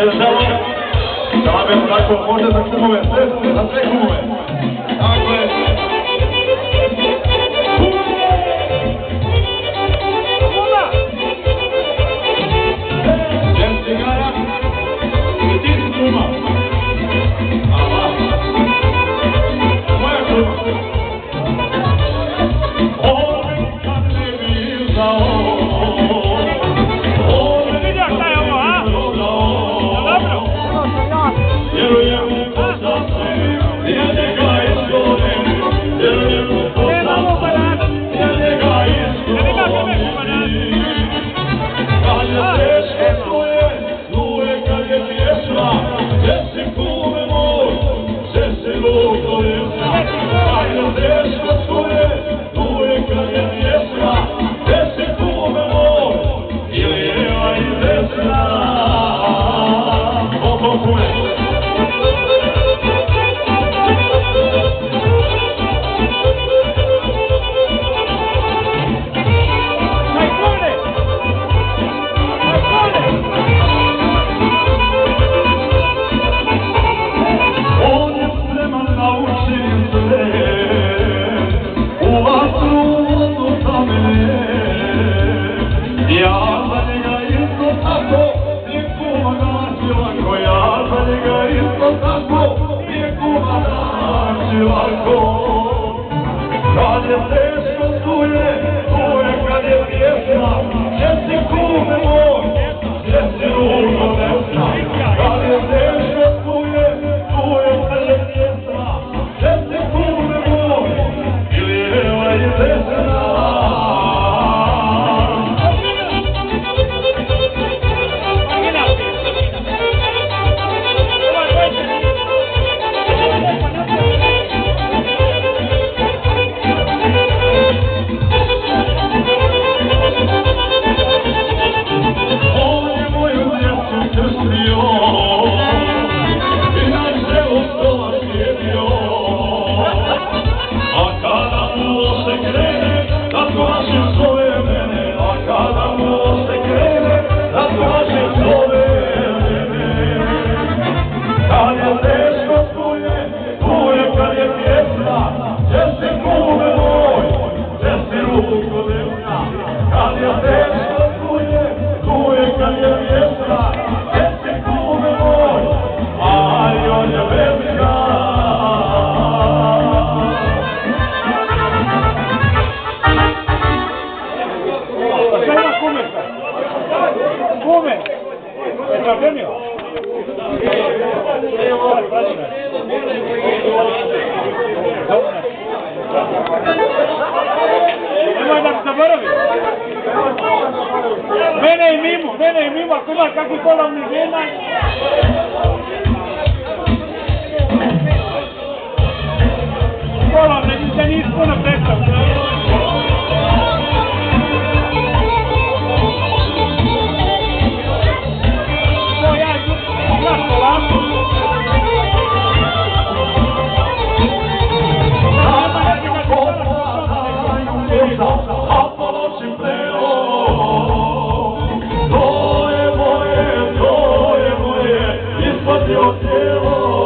dešava, Sabel tako može za kumove, za sve kumove. Tako je. Jem cigara i ti si kuma. Aha. Moja kuma. Ove kad ne bi izdao. Kad je teško tu je kad je pjesma, gdje si kume moj, gdje si ruko desna. Kad je teško tu je kad je pjesma, gdje si kume moj, i lijeva i desna. Nemoj da se zaboravi. Mene i mimo, ako ima kakvi polovni žena. Polovne, da nisi puno predstav. To je moje, ispod je od tijelo.